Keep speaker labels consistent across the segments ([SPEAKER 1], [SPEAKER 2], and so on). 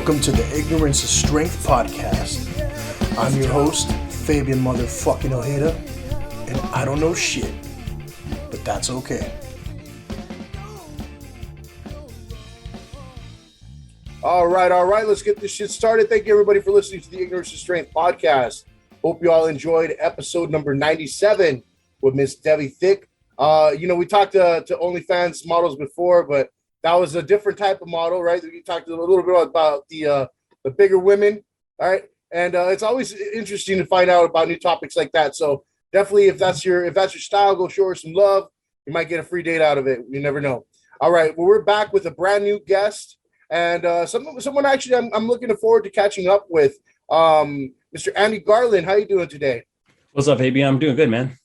[SPEAKER 1] Welcome to the Ignorance is Strength podcast. I'm your host, Fabian motherfucking Ojeda, and I don't know shit, but that's okay. All right, let's get this shit started. Thank you, everybody, for listening to the Ignorance is Strength podcast. Hope you all enjoyed episode number 97 with Miss Debbie Thick. We talked to OnlyFans models before, but that was a different type of model, right? We talked a little bit about the bigger women, all right? And it's always interesting to find out about new topics like that. So definitely, if that's your style, go show her some love. You might get a free date out of it. You never know. All right, well, we're back with a brand new guest, and someone actually I'm looking forward to catching up with, Mr. Andy Garland. How you doing today?
[SPEAKER 2] What's up, AB? I'm doing good, man.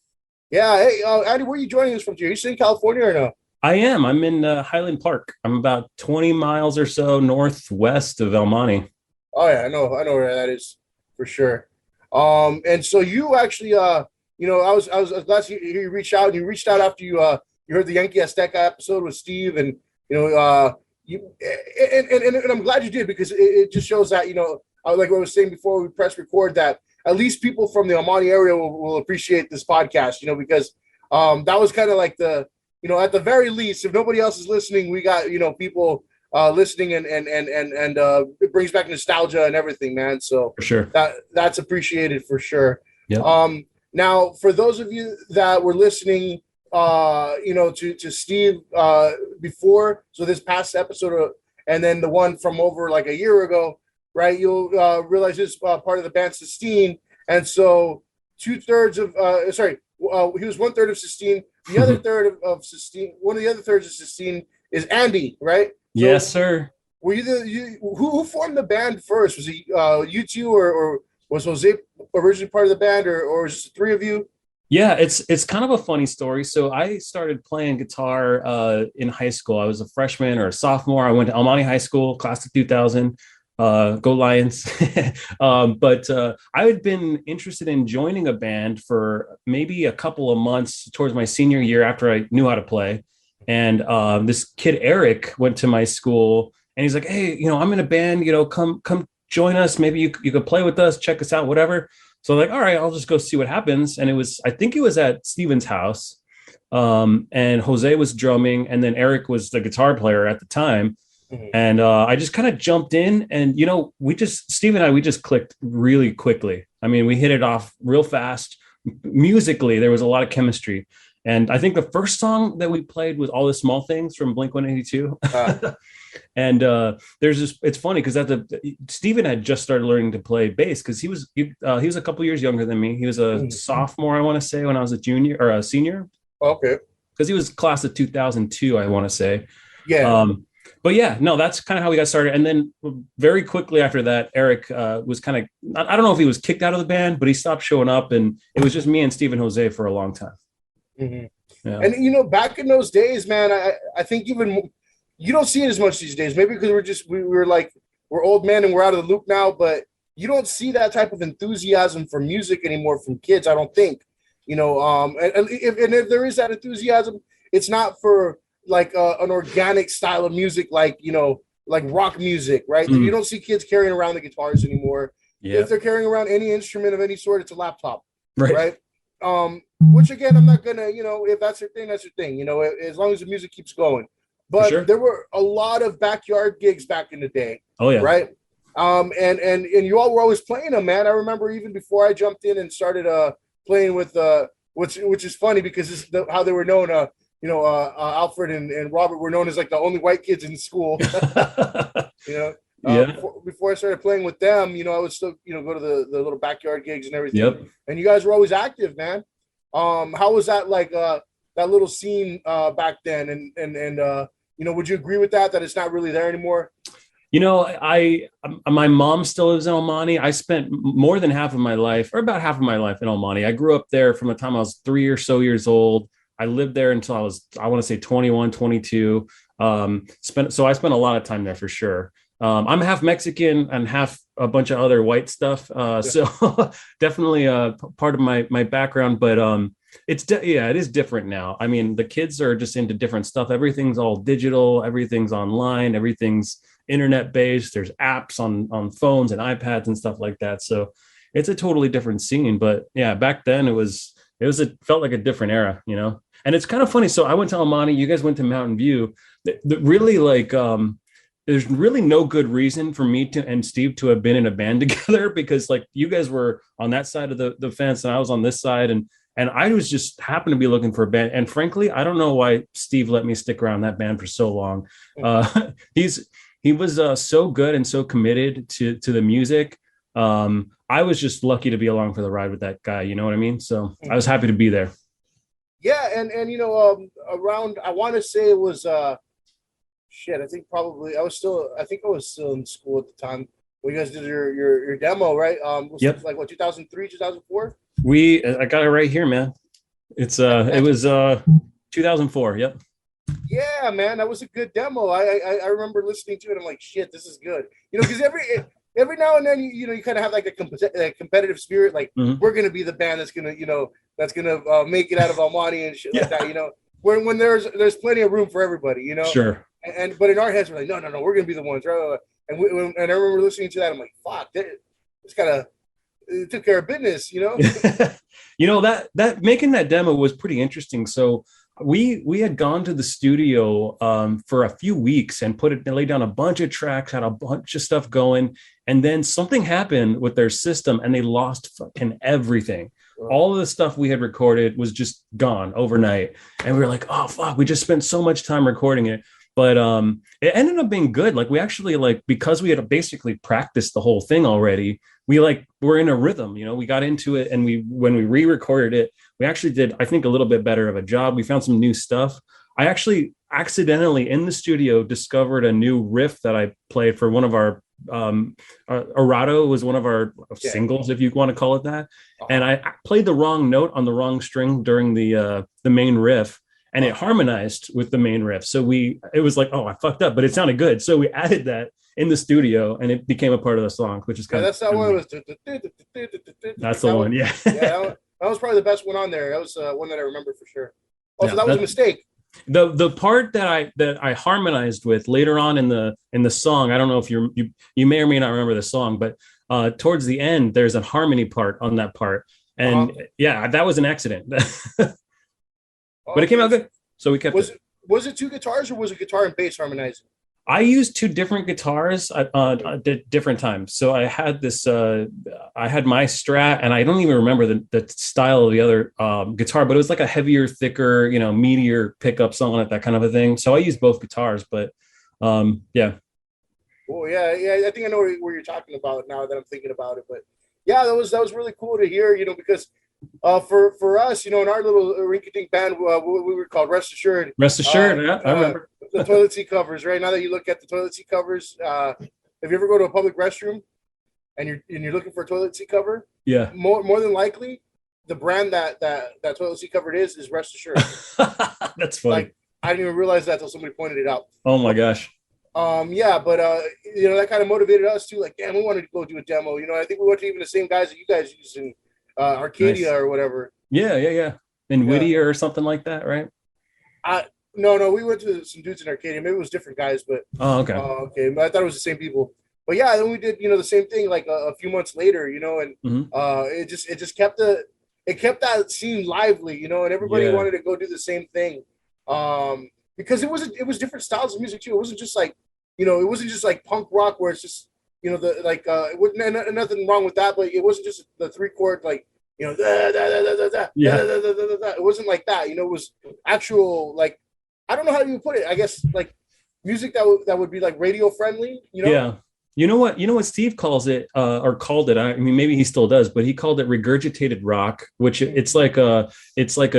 [SPEAKER 1] Yeah, hey, Andy, where are you joining us from? Are you still in California or no?
[SPEAKER 2] I am. I'm in Highland Park. I'm about 20 miles or so northwest of El Monte.
[SPEAKER 1] Oh yeah, I know where that is for sure. And so you actually, I was glad to hear you reached out. And you reached out after you heard the Yankee Azteca episode with Steve, and and I'm glad you did, because it just shows that like what I was saying before we press record, that at least people from the El Monte area will appreciate this podcast. Because that was kind of like the. At the very least, if nobody else is listening, we got, people listening, and it brings back nostalgia and everything, man. So
[SPEAKER 2] for sure,
[SPEAKER 1] that's appreciated for sure.
[SPEAKER 2] Yep.
[SPEAKER 1] Now, for those of you that were listening, to Steve before, so this past episode, and then the one from over like a year ago, right? You'll realize this part of the band Sistine, and so 2/3 of he was 1/3 of Sistine. The other third of Sistine, one of the other thirds of Sistine is Andy, right? So
[SPEAKER 2] yes, sir.
[SPEAKER 1] Were who formed the band first? Was it you two, or was Jose originally part of the band, or was it just the three of you?
[SPEAKER 2] Yeah, it's kind of a funny story. So I started playing guitar in high school. I was a freshman or a sophomore. I went to El Monte High School, class of 2000. Go Lions. But I had been interested in joining a band for maybe a couple of months towards my senior year after I knew how to play. And this kid, Eric, went to my school, and he's like, hey, I'm in a band, come join us. Maybe you could play with us, check us out, whatever. So I'm like, all right, I'll just go see what happens. And I think it was at Steven's house. And Jose was drumming, and then Eric was the guitar player at the time. Mm-hmm. And I just kind of jumped in, and Steve and I just clicked really quickly. I mean, we hit it off real fast. Musically, there was a lot of chemistry, and I think the first song that we played was "All the Small Things" from Blink-182. And there's this. It's funny because Steven had just started learning to play bass, because he was a couple years younger than me. He was a sophomore, I want to say, when I was a junior or a senior.
[SPEAKER 1] Okay,
[SPEAKER 2] because he was class of 2002, I want to say.
[SPEAKER 1] Yeah.
[SPEAKER 2] But yeah, no, that's kind of how we got started. And then very quickly after that, Eric was kind of, I don't know if he was kicked out of the band, but he stopped showing up, and it was just me and Steve and Jose for a long time.
[SPEAKER 1] Mm-hmm. Yeah. And, back in those days, man, I think even you don't see it as much these days, maybe because we're old men and we're out of the loop now, but you don't see that type of enthusiasm for music anymore from kids, I don't think, and if there is that enthusiasm, it's not for like an organic style of music, like rock music, right? You don't see kids carrying around the guitars anymore. Yeah. If they're carrying around any instrument of any sort, it's a laptop, right? Which again, I'm not gonna, if that's your thing, that's your thing, as long as the music keeps going. But sure, there were a lot of backyard gigs back in the day.
[SPEAKER 2] Oh yeah,
[SPEAKER 1] right. And you all were always playing them, man. I remember even before I jumped in and started playing with which is funny, because this is how they were known. Alfred and Robert were known as like the only white kids in school.
[SPEAKER 2] Yeah.
[SPEAKER 1] Before I started playing with them, I would still, go to the little backyard gigs and everything.
[SPEAKER 2] Yep.
[SPEAKER 1] And you guys were always active, man. How was that, like that little scene back then? And would you agree with that it's not really there anymore?
[SPEAKER 2] My mom still lives in El Monte. I spent more than half of my life, or about half of my life, in El Monte. I grew up there from the time I was 3 or so years old. I lived there until I was, I want to say 21, 22. So I spent a lot of time there for sure. I'm half Mexican and half a bunch of other white stuff. So definitely part of my background, but it is different now. I mean, the kids are just into different stuff. Everything's all digital. Everything's online. Everything's internet based. There's apps on phones and iPads and stuff like that. So it's a totally different scene. But yeah, back then it felt like a different era, you know. And it's kind of funny. So I went to Almani, you guys went to Mountain View. Really, like, there's really no good reason for me to and Steve to have been in a band together, because like you guys were on that side of the fence and I was on this side, and I was just happened to be looking for a band. And frankly, I don't know why Steve let me stick around that band for so long. He was so good and so committed to the music. I was just lucky to be along for the ride with that guy. You know what I mean? So I was happy to be there.
[SPEAKER 1] Yeah, and you know, around, I want to say it was shit. I think probably I think I was still in school at the time when you guys did your demo, right?
[SPEAKER 2] Yep.
[SPEAKER 1] Like what, 2003, 2004?
[SPEAKER 2] I got it right here, man. It was 2004. Yep.
[SPEAKER 1] Yeah, man, that was a good demo. I remember listening to it. I'm like, shit, this is good. You know, because every now and then you know you kind of have like a competitive spirit. Like we're gonna be the band that's gonna make it out of Almani and shit like that. You know, when there's plenty of room for everybody. You know.
[SPEAKER 2] Sure.
[SPEAKER 1] But in our heads we're like, no, we're gonna be the ones. Right? And I remember listening to that. I'm like, fuck, it's kind of. It took care of business, you know.
[SPEAKER 2] You know, that making that demo was pretty interesting. So we had gone to the studio for a few weeks and laid down a bunch of tracks, had a bunch of stuff going, and then something happened with their system and they lost fucking everything. All of the stuff we had recorded was just gone overnight, and we were like, oh fuck, we just spent so much time recording it. But it ended up being good. Like we actually, like, because we had basically practiced the whole thing already, we were in a rhythm, you know. We got into it, and when we re-recorded it, we actually did, I think, a little bit better of a job. We found some new stuff. I actually accidentally in the studio discovered a new riff that I played for one of our Arado was one of our singles, if you want to call it that. And I played the wrong note on the wrong string during the main riff. And it harmonized with the main riff. So it was like, oh, I fucked up, but it sounded good. So we added that in the studio and it became a part of the song, which is kind of.
[SPEAKER 1] That's that one.
[SPEAKER 2] That's the one. Yeah.
[SPEAKER 1] That was probably the best one on there. That was one that I remember for sure. Oh, so that was a mistake.
[SPEAKER 2] The part that I harmonized with later on in the song, I don't know if you may or may not remember the song, but towards the end, there's a harmony part on that part. And yeah, that was an accident. But it came out good, so we kept it.
[SPEAKER 1] Was it two guitars or was it guitar and bass harmonizing?
[SPEAKER 2] I used two different guitars at different times. So I had I had my Strat, and I don't even remember the style of the other guitar, but it was like a heavier, thicker, you know, meatier pickups on it, that kind of a thing. So I used both guitars, but yeah.
[SPEAKER 1] Oh yeah, I think I know where you're talking about now that I'm thinking about it. But yeah, that was really cool to hear, you know, because. For us, you know, in our little rinky-dink band, we were called Rest Assured.
[SPEAKER 2] Rest Assured, yeah, I remember.
[SPEAKER 1] The toilet seat covers, right? Now that you look at the toilet seat covers, if you ever go to a public restroom and you're looking for a toilet seat cover,
[SPEAKER 2] yeah,
[SPEAKER 1] more than likely, the brand that toilet seat cover is Rest Assured.
[SPEAKER 2] That's funny.
[SPEAKER 1] Like, I didn't even realize that until somebody pointed it out.
[SPEAKER 2] Oh my gosh.
[SPEAKER 1] Yeah, but you know, that kind of motivated us too. Like, damn, we wanted to go do a demo. You know, I think we went to even the same guys that you guys used in Arcadia or whatever.
[SPEAKER 2] Yeah. In Whittier or something like that, right?
[SPEAKER 1] No, we went to some dudes in Arcadia. Maybe it was different guys, but okay. But I thought it was the same people. But yeah, then we did, you know, the same thing like a few months later, you know, and it just kept that scene lively, you know, and everybody wanted to go do the same thing. Because it was different styles of music too. It wasn't just like, you know, it wasn't just like punk rock where it's just, you know, it wasn't nothing wrong with that, but it wasn't just the 3-chord, like, you know, it wasn't like that, you know. It was actual, like, I don't know how you put it. I guess like music that would be like radio friendly, you know.
[SPEAKER 2] Yeah. You know what Steve calls it, or called it. I mean, maybe he still does, but he called it regurgitated rock, which it's like a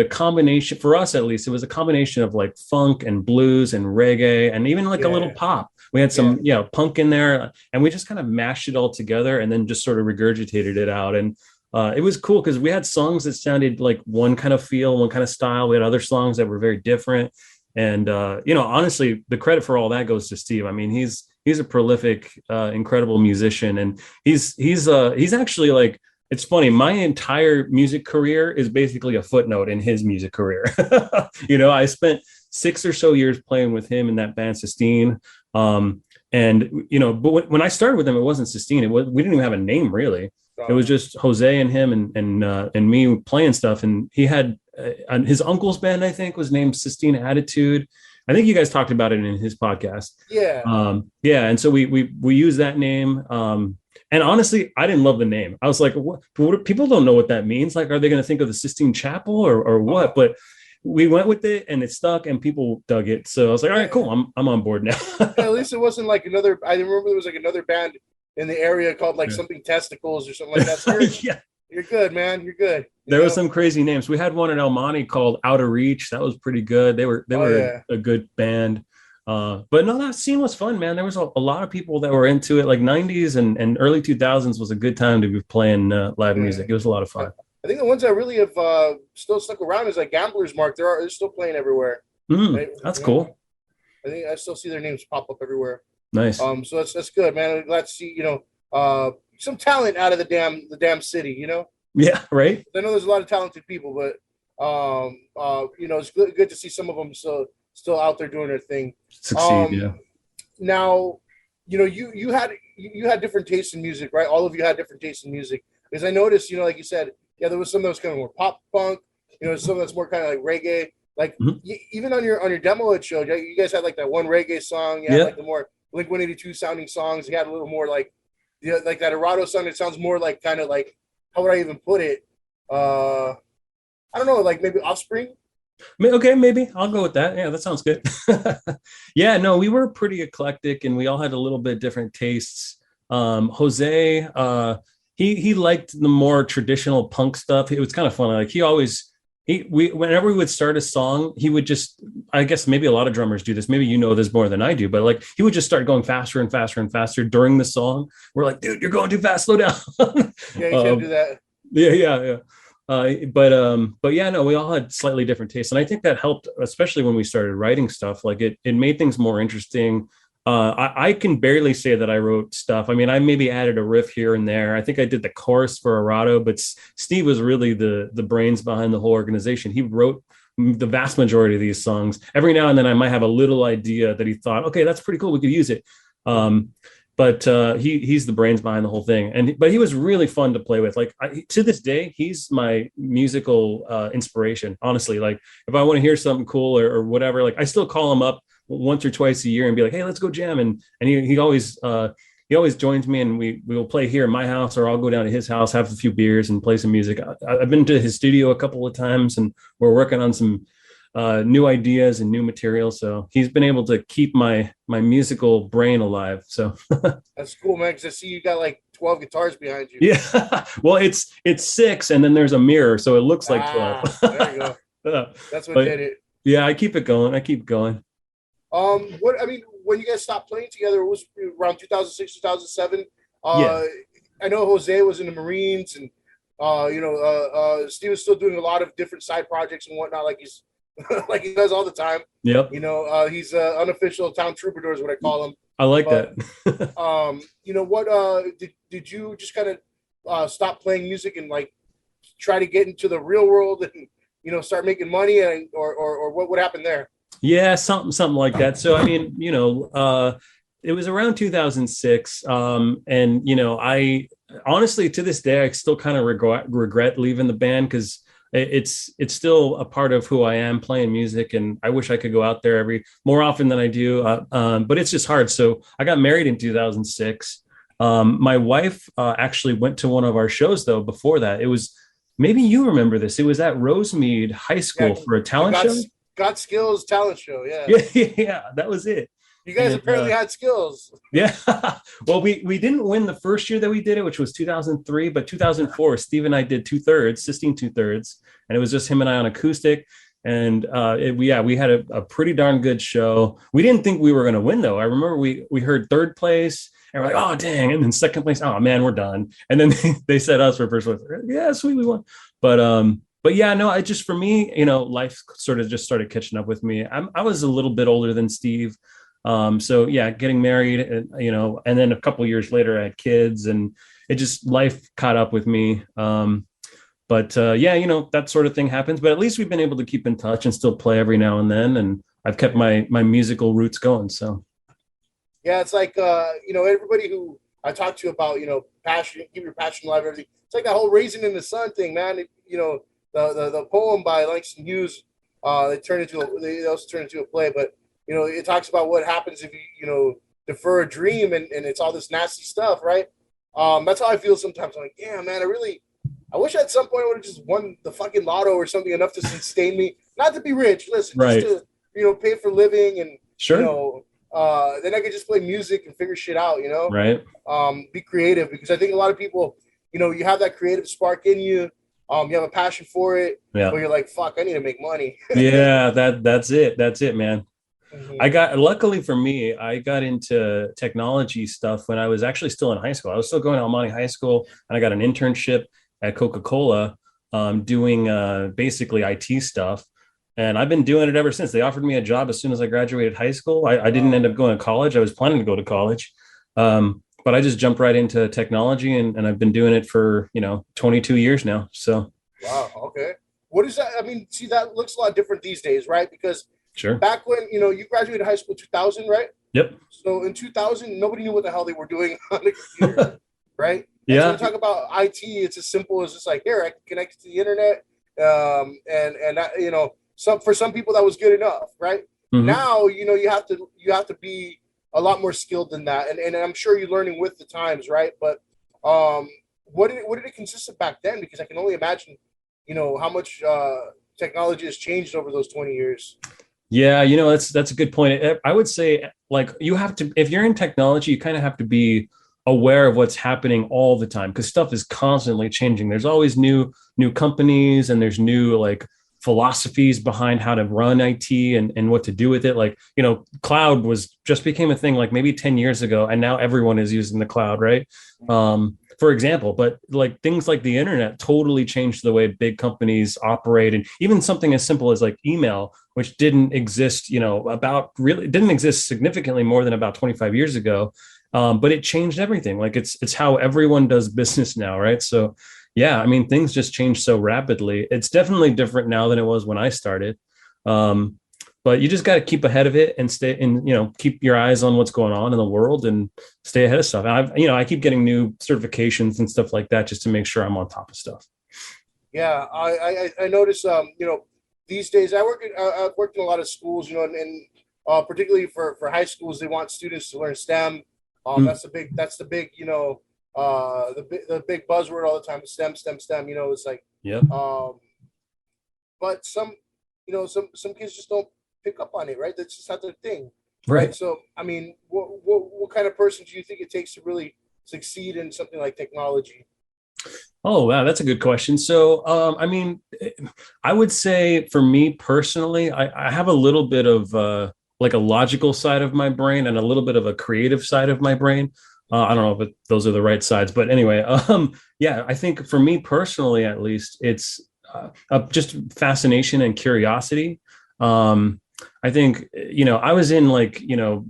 [SPEAKER 2] combination, for us at least. It was a combination of like funk and blues and reggae and even like a little pop. We had some punk in there, and we just kind of mashed it all together and then just sort of regurgitated it out. And it was cool because we had songs that sounded like one kind of feel, one kind of style. We had other songs that were very different. And you know, honestly, the credit for all that goes to Steve. I mean, he's a prolific, incredible musician, and he's actually, like, it's funny. My entire music career is basically a footnote in his music career. You know, I spent 6 or so years playing with him in that band Sistine. And but when I started with them, it wasn't Sistine. We didn't even have a name really. It was just Jose and him and me playing stuff. And he had his uncle's band, I think, was named Sistine Attitude. I think you guys talked about it in his podcast.
[SPEAKER 1] Yeah.
[SPEAKER 2] Yeah. And so we use that name. And honestly, I didn't love the name. I was like, what people don't know what that means. Like, are they going to think of the Sistine Chapel or what? But we went with it and it stuck and people dug it. So I was like, all right, cool. I'm on board now.
[SPEAKER 1] Yeah, at least it wasn't like another, I remember there was like another band in the area called like something Testicles or something like that. So you're good, man. You're good.
[SPEAKER 2] There was some crazy names. We had one in El Monte called Out of Reach. That was pretty good. They were a good band. But no, that scene was fun, man. There was a lot of people that were into it. Like 90s and early 2000s was a good time to be playing live music. It was a lot of fun.
[SPEAKER 1] I think the ones that really have still stuck around is like Gamblers Mark. They're still playing everywhere. Right?
[SPEAKER 2] That's cool.
[SPEAKER 1] I think I still see their names pop up everywhere.
[SPEAKER 2] Nice.
[SPEAKER 1] So that's good, man. I'm glad to see some talent out of the damn city.
[SPEAKER 2] Yeah, right.
[SPEAKER 1] I know there's a lot of talented people, but it's good to see some of them still out there doing their thing.
[SPEAKER 2] Succeed. Yeah.
[SPEAKER 1] Now, you had different tastes in music, right? All of you had different tastes in music, because I noticed, like you said, yeah, there was some that was kind of more pop punk, some that's more kind of like reggae. Like even on your demo it showed, you guys had like that one reggae song, you had like the more Blink-182 sounding songs. You had a little more like like that Errato song. It sounds more like kind of like, how would I even put it? I don't know, like maybe Offspring.
[SPEAKER 2] Okay, maybe I'll go with that. Yeah, that sounds good. Yeah, no, we were pretty eclectic and we all had a little bit different tastes. Jose, he liked the more traditional punk stuff. It was kind of funny. Like whenever we would start a song, he would just, I guess maybe a lot of drummers do this. Maybe you know this more than I do, but like he would just start going faster and faster and faster during the song. We're like, dude, you're going too fast. Slow down.
[SPEAKER 1] Yeah, you can't do that.
[SPEAKER 2] Yeah. But yeah, no, we all had slightly different tastes. And I think that helped, especially when we started writing stuff. Like it made things more interesting. I can barely say that I wrote stuff. I mean, I maybe added a riff here and there. I think I did the chorus for Errato, but Steve was really the brains behind the whole organization. He wrote the vast majority of these songs. Every now and then I might have a little idea that he thought, okay, that's pretty cool, we could use it. But he's the brains behind the whole thing. But he was really fun to play with. Like to this day, he's my musical inspiration, honestly. Like if I want to hear something cool or whatever, like I still call him up once or twice a year and be like, hey, let's go jam. And he always joins me and we will play here at my house, or I'll go down to his house, have a few beers and play some music. I've been to his studio a couple of times and we're working on some new ideas and new material. So he's been able to keep my musical brain alive. So
[SPEAKER 1] that's cool, man. Because I see you got like 12 guitars behind you.
[SPEAKER 2] Yeah. Well, it's 6 and then there's a mirror, so it looks like 12.
[SPEAKER 1] There you go. That's what did it.
[SPEAKER 2] Yeah, I keep it going.
[SPEAKER 1] When you guys stopped playing together, it was around 2006, 2007.
[SPEAKER 2] Yeah.
[SPEAKER 1] I know Jose was in the Marines, and Steve was still doing a lot of different side projects and whatnot, like he's like he does all the time.
[SPEAKER 2] Yep.
[SPEAKER 1] He's unofficial town troubadour is what I call him.
[SPEAKER 2] I like that.
[SPEAKER 1] Did you just kind of stop playing music and like try to get into the real world and start making money, and or what happened there?
[SPEAKER 2] Yeah, something like that. So I mean, it was around 2006, and I honestly to this day I still kind of regret leaving the band, because it's still a part of who I am, playing music, and I wish I could go out there more often than I do, but it's just hard. So I got married in 2006. My wife actually went to one of our shows though before that. It was, maybe you remember this, it was at Rosemead High School for a talent show.
[SPEAKER 1] Got Skills talent show.
[SPEAKER 2] Yeah, that was it.
[SPEAKER 1] You guys apparently had skills.
[SPEAKER 2] Yeah. Well, we didn't win the first year that we did it, which was 2003, but 2004, Steve and I did 2/3, Sistine 2/3, and it was just him and I on acoustic. And we had a pretty darn good show. We didn't think we were going to win though. I remember we heard third place and we're like, oh dang, and then second place, oh man, we're done. And then they said us for first place. Yeah, sweet, we won. But yeah, no, for me, life sort of just started catching up with me. I was a little bit older than Steve. So yeah, getting married, and then a couple of years later I had kids, and life caught up with me. But that sort of thing happens, but at least we've been able to keep in touch and still play every now and then. And I've kept my musical roots going. So.
[SPEAKER 1] Yeah, it's like everybody who I talk to about passion, keep your passion alive, everything. It's like that whole "Raisin in the Sun" thing, man. The poem by Langston Hughes. They also turn into a play, but it talks about what happens if you defer a dream, and it's all this nasty stuff, right? That's how I feel sometimes. I'm like, yeah, man, I wish at some point I would have just won the fucking lotto or something enough to sustain me, not to be rich. Listen,
[SPEAKER 2] Right.
[SPEAKER 1] just to pay for living and
[SPEAKER 2] Sure.
[SPEAKER 1] then I could just play music and figure shit out.
[SPEAKER 2] Right.
[SPEAKER 1] Be creative because I think a lot of people, you have that creative spark in you. You have a passion for it,
[SPEAKER 2] Yeah.
[SPEAKER 1] but you're like, fuck, I need to make money.
[SPEAKER 2] Yeah, that's it. That's it, man.
[SPEAKER 1] Mm-hmm.
[SPEAKER 2] Luckily for me, I got into technology stuff when I was actually still in high school. I was still going to Monte High School, and I got an internship at Coca-Cola, doing basically IT stuff. And I've been doing it ever since. They offered me a job as soon as I graduated high school. I didn't end up going to college. I was planning to go to college. But I just jumped right into technology, and I've been doing it for, 22 years now. So,
[SPEAKER 1] Wow. Okay. What is that? I mean, see, that looks a lot different these days, right? Because
[SPEAKER 2] sure.
[SPEAKER 1] back when, you graduated high school 2000, right?
[SPEAKER 2] Yep.
[SPEAKER 1] So in 2000, nobody knew what the hell they were doing on the computer, right? And so
[SPEAKER 2] Yeah.
[SPEAKER 1] we talk about IT, it's as simple as just like, here, I can connect to the internet. And that, for some people that was good enough, right?
[SPEAKER 2] Mhm.
[SPEAKER 1] Now, you have to be a lot more skilled than that. And I'm sure you're learning with the times, right? But what did it consist of back then? Because I can only imagine, how much technology has changed over those 20 years.
[SPEAKER 2] Yeah, that's a good point. I would say, like, you have to, if you're in technology, you kind of have to be aware of what's happening all the time because stuff is constantly changing. There's always new companies, and there's new like philosophies behind how to run IT and what to do with it. Like, cloud was just became a thing like maybe 10 years ago, and now everyone is using the cloud, right? For example, but like things like the internet totally changed the way big companies operate. And even something as simple as like email, which didn't exist, about really didn't exist significantly more than about 25 years ago. But it changed everything. Like it's how everyone does business now, right? So yeah, I mean, things just change so rapidly. It's definitely different now than it was when I started. Um, but you just got to keep ahead of it and stay and keep your eyes on what's going on in the world and stay ahead of stuff. I keep getting new certifications and stuff like that just to make sure I'm on top of stuff.
[SPEAKER 1] Yeah, I notice these days I've worked in a lot of schools, and particularly for high schools, they want students to learn STEM.
[SPEAKER 2] Mm.
[SPEAKER 1] That's the big the big buzzword all the time is STEM, STEM, STEM. It's like
[SPEAKER 2] Yep.
[SPEAKER 1] um, but some kids just don't pick up on it, right? That's just not their thing, right?
[SPEAKER 2] Right.
[SPEAKER 1] So I mean, what kind of person do you think it takes to really succeed in something like technology?
[SPEAKER 2] Oh, wow, that's a good question. So, I mean, I would say for me personally, I have a little bit of like a logical side of my brain and a little bit of a creative side of my brain. I don't know if those are the right sides, but anyway, yeah, I think for me personally, at least, it's just fascination and curiosity. Um, I think, I was in like,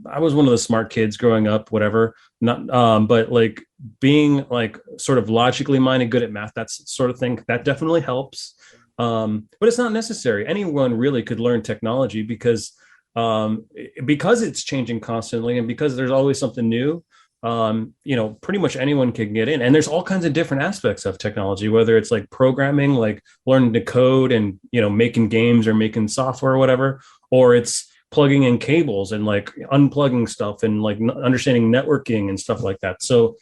[SPEAKER 2] I was one of the smart kids growing up, whatever, not, but like being like sort of logically minded, good at math, that's sort of thing that definitely helps. But it's not necessary. Anyone really could learn technology because it's changing constantly and because there's always something new. Pretty much anyone can get in, and there's all kinds of different aspects of technology, whether it's like programming, like learning to code and making games or making software or whatever, or it's plugging in cables and like unplugging stuff and like understanding networking and stuff like that. So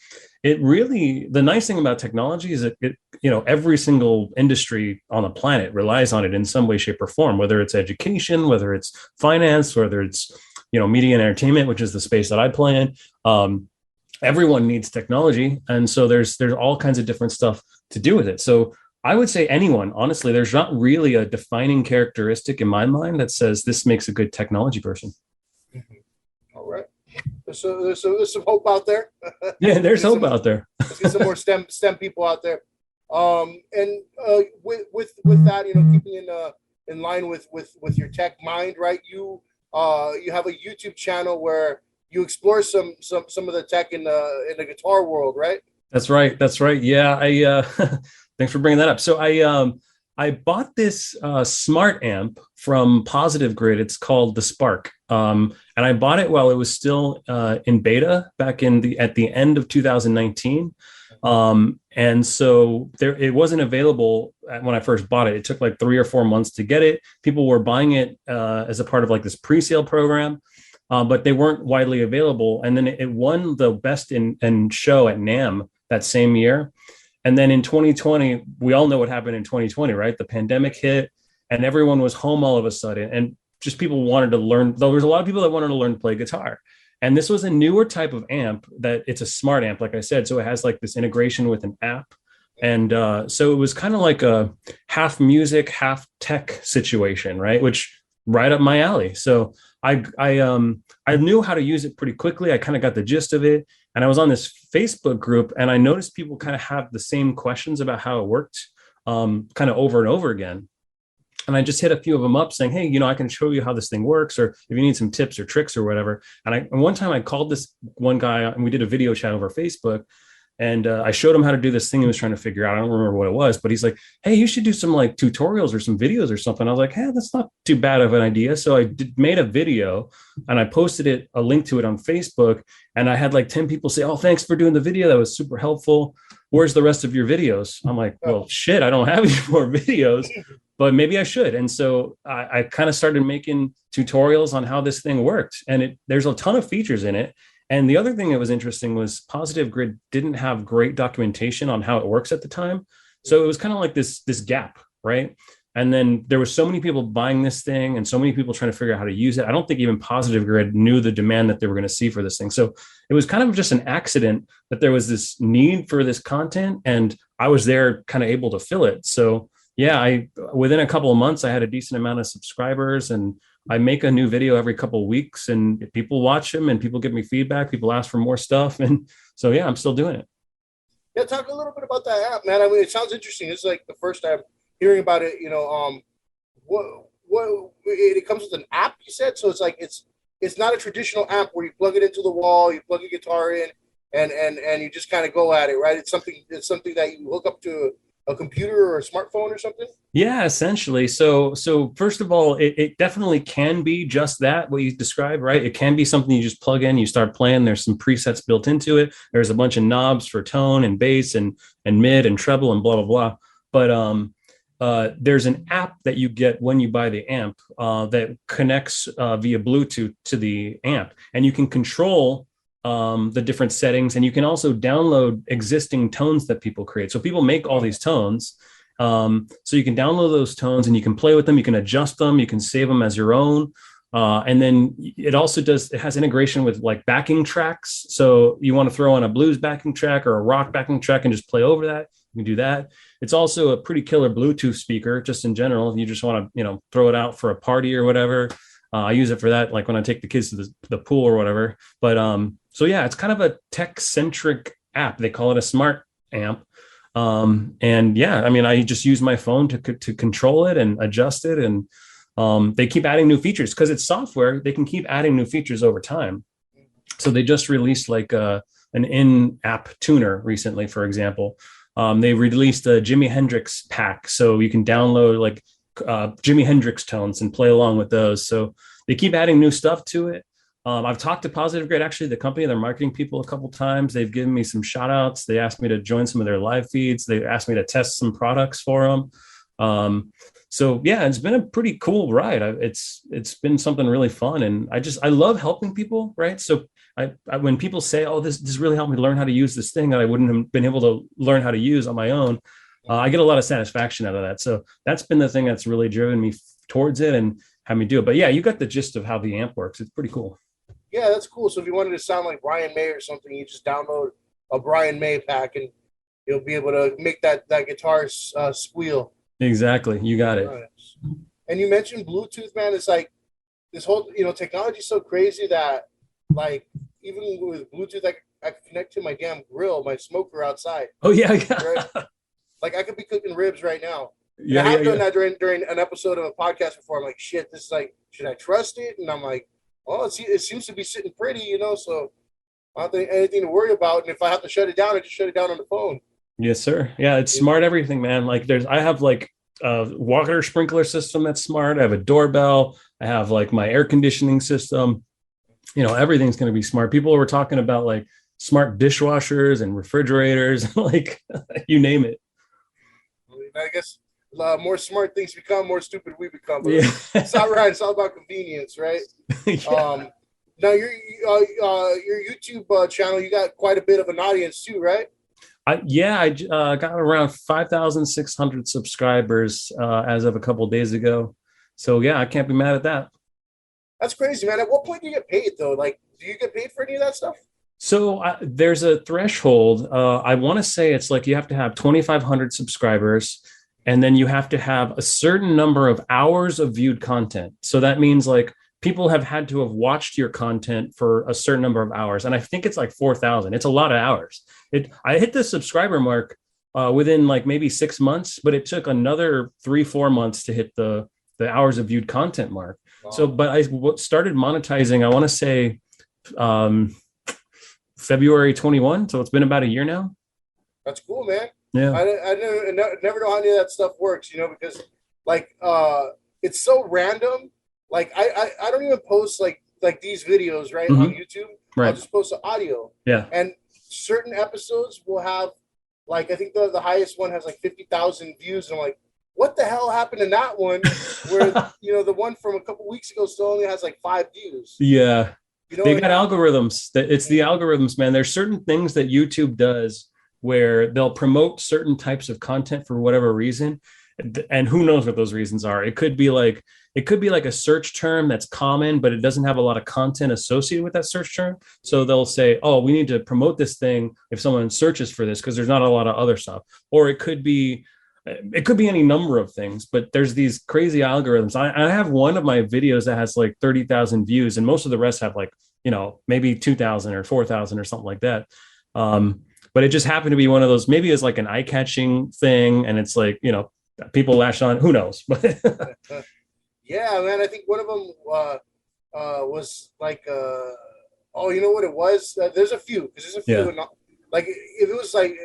[SPEAKER 2] the nice thing about technology is that every single industry on the planet relies on it in some way, shape, or form, whether it's education, whether it's finance, whether it's media and entertainment, which is the space that I play in. Everyone needs technology, and so there's all kinds of different stuff to do with it. So I would say anyone, honestly, there's not really a defining characteristic in my mind that says this makes a good technology person.
[SPEAKER 1] All right. There's some hope out there.
[SPEAKER 2] Yeah, there's hope out there.
[SPEAKER 1] Let's get some more STEM people out there. And with that, keeping in line with your tech mind, right? You have a YouTube channel where you explore some of the tech in the guitar world, right?
[SPEAKER 2] That's right. That's right. Yeah, I thanks for bringing that up. So I bought this smart amp from Positive Grid. It's called the Spark. And I bought it while it was still in beta back at the end of 2019. And so it wasn't available when I first bought it. It took like 3 or 4 months to get it. People were buying it as a part of like this pre-sale program, but they weren't widely available. And then it won the best in show at NAMM that same year. And then in 2020, we all know what happened in 2020, right? The pandemic hit and everyone was home all of a sudden. And just people wanted to learn. There was a lot of people that wanted to learn to play guitar. And this was a newer type of amp that it's a smart amp, like I said. So it has like this integration with an app. And so it was kind of like a half music, half tech situation, right? Which right up my alley. So I knew how to use it pretty quickly. I kind of got the gist of it. And I was on this Facebook group and I noticed people kind of have the same questions about how it worked kind of over and over again. And I just hit a few of them up saying, hey, I can show you how this thing works, or if you need some tips or tricks or whatever. And one time I called this one guy and we did a video chat over Facebook. And I showed him how to do this thing he was trying to figure out. I don't remember what it was, but he's like, hey, you should do some like tutorials or some videos or something. I was like, hey, that's not too bad of an idea. So I made a video and I posted a link to it on Facebook. And I had like 10 people say, oh, thanks for doing the video. That was super helpful. Where's the rest of your videos? I'm like, well, shit, I don't have any more videos, but maybe I should. And so I kind of started making tutorials on how this thing worked. And there's a ton of features in it. And the other thing that was interesting was Positive Grid didn't have great documentation on how it works at the time. So it was kind of like this gap, right? And then there were so many people buying this thing and so many people trying to figure out how to use it. I don't think even Positive Grid knew the demand that they were going to see for this thing. So it was kind of just an accident that there was this need for this content and I was there kind of able to fill it. So yeah, within a couple of months, I had a decent amount of subscribers and I make a new video every couple of weeks and people watch them and people give me feedback. People ask for more stuff. And so, yeah, I'm still doing it.
[SPEAKER 1] Yeah. Talk a little bit about that app, man. I mean, it sounds interesting. It's like the first time hearing about it, it comes with an app, you said? So it's like, it's not a traditional app where you plug it into the wall, you plug a guitar in and you just kind of go at it, right? It's something that you hook up to a computer or a smartphone or something?
[SPEAKER 2] Yeah, essentially. So first of all, it definitely can be just that, what you described, right? It can be something you just plug in, you start playing. There's some presets built into it. There's a bunch of knobs for tone and bass and mid and treble and blah, blah, blah. But there's an app that you get when you buy the amp that connects via Bluetooth to the amp. And you can control the different settings, and you can also download existing tones that people create. So people make all these tones. So you can download those tones and you can play with them. You can adjust them. You can save them as your own. And then it has integration with like backing tracks. So you want to throw on a blues backing track or a rock backing track and just play over that. You can do that. It's also a pretty killer Bluetooth speaker, just in general. If you just want to, throw it out for a party or whatever. I use it for that, like when I take the kids to the pool or whatever. But so yeah, it's kind of a tech-centric app. They call it a smart amp. And yeah, I mean, I just use my phone to control it and adjust it. And they keep adding new features because it's software. They can keep adding new features over time. So they just released like an in-app tuner recently, for example. They released a Jimi Hendrix pack. So you can download like Jimi Hendrix tones and play along with those. So they keep adding new stuff to it. I've talked to Positive Grid, actually, the company, their marketing people, a couple of times. They've given me some shout outs. They asked me to join some of their live feeds. They asked me to test some products for them. So yeah, it's been a pretty cool ride. It's been something really fun. And I love helping people, right? So when people say, oh, this really helped me learn how to use this thing that I wouldn't have been able to learn how to use on my own, I get a lot of satisfaction out of that. So that's been the thing that's really driven me towards it and had me do it. But yeah, you got the gist of how the amp works. It's pretty cool.
[SPEAKER 1] Yeah, that's cool. So if you wanted to sound like Brian May or something, you just download a Brian May pack and you'll be able to make that guitar squeal.
[SPEAKER 2] Exactly. You got it.
[SPEAKER 1] Right. And you mentioned Bluetooth, man. It's like this whole, technology is so crazy that like even with Bluetooth, I can connect to my damn grill, my smoker outside.
[SPEAKER 2] Oh yeah.
[SPEAKER 1] Right? Like I could be cooking ribs right now. Yeah, I have done that during an episode of a podcast before. I'm like, shit, this is like, should I trust it? And I'm like, oh, it seems to be sitting pretty, so I don't think anything to worry about. And if I have to shut it down, I just shut it down on the phone.
[SPEAKER 2] Yes, sir. Yeah, it's smart everything, man. Like I have like a water sprinkler system that's smart. I have a doorbell. I have like my air conditioning system. everything's going to be smart. People were talking about like smart dishwashers and refrigerators, like you name it.
[SPEAKER 1] I guess more smart things become, more stupid we become. But
[SPEAKER 2] Yeah.
[SPEAKER 1] it's not right. It's all about convenience, right?
[SPEAKER 2] Yeah.
[SPEAKER 1] Now your YouTube channel, you got quite a bit of an audience too, right?
[SPEAKER 2] I got around 5,600 subscribers as of a couple of days ago. So yeah, I can't be mad at that.
[SPEAKER 1] That's crazy, man. At what point do you get paid though? Like, do you get paid for any of that stuff?
[SPEAKER 2] So there's a threshold. I want to say it's like you have to have 2,500 subscribers, and then you have to have a certain number of hours of viewed content. So that means like people have had to have watched your content for a certain number of hours, and I think it's like 4,000. It's a lot of hours. I hit the subscriber mark within like maybe 6 months, but it took another 3-4 months to hit the hours of viewed content mark. Wow. So, but I started monetizing, I want to say February 21. So it's been about a year now.
[SPEAKER 1] That's cool, man.
[SPEAKER 2] Yeah.
[SPEAKER 1] I never know how any of that stuff works, because like it's so random. Like I don't even post like these videos, right, on YouTube. Right. I'll just post the audio.
[SPEAKER 2] Yeah.
[SPEAKER 1] And certain episodes will have like, I think the highest one has like 50,000 views. And I'm like, what the hell happened in that one? Where the one from a couple weeks ago still only has like 5 views.
[SPEAKER 2] Yeah. They got algorithms. It's the algorithms, man. There's certain things that YouTube does where they'll promote certain types of content for whatever reason, and who knows what those reasons are. It could be like a search term that's common, but it doesn't have a lot of content associated with that search term. So they'll say, oh, we need to promote this thing if someone searches for this because there's not a lot of other stuff. Or it could be any number of things, but there's these crazy algorithms. I have one of my videos that has like 30,000 views, and most of the rest have like, maybe 2,000 or 4,000 or something like that. But it just happened to be one of those, maybe it's like an eye-catching thing, and it's like, people lash on, who knows? But
[SPEAKER 1] yeah, man, I think one of them was like, oh, you know what it was? There's a few, because there's a few. Yeah. Like, if it was like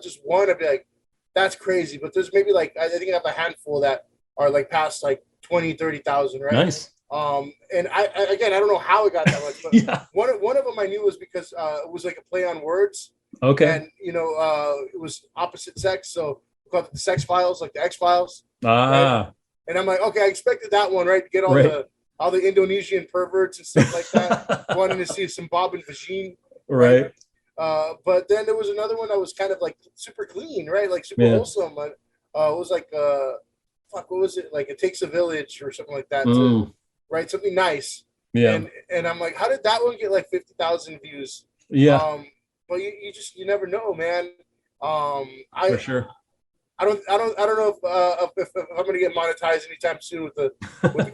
[SPEAKER 1] just one, I'd be like, that's crazy. But there's maybe like, I think I have a handful that are like past like 20, 30,000, right?
[SPEAKER 2] Nice.
[SPEAKER 1] And I don't know how it got that much, but yeah. One of them I knew was because it was like a play on words.
[SPEAKER 2] Okay.
[SPEAKER 1] And it was opposite sex, so we called it the Sex Files, like the X Files.
[SPEAKER 2] Right?
[SPEAKER 1] And I'm like, okay, I expected that one, right? To get all the Indonesian perverts and stuff like that, wanting to see some Bob and Vagine.
[SPEAKER 2] Right.
[SPEAKER 1] But then there was another one that was kind of like super clean, right? Like super wholesome. But it was like what was it? Like It Takes a Village or something like that. To write something nice.
[SPEAKER 2] Yeah.
[SPEAKER 1] And I'm like, how did that one get like 50,000 views?
[SPEAKER 2] Yeah.
[SPEAKER 1] But you never know, man.
[SPEAKER 2] For sure.
[SPEAKER 1] I don't know if I'm gonna get monetized anytime soon with the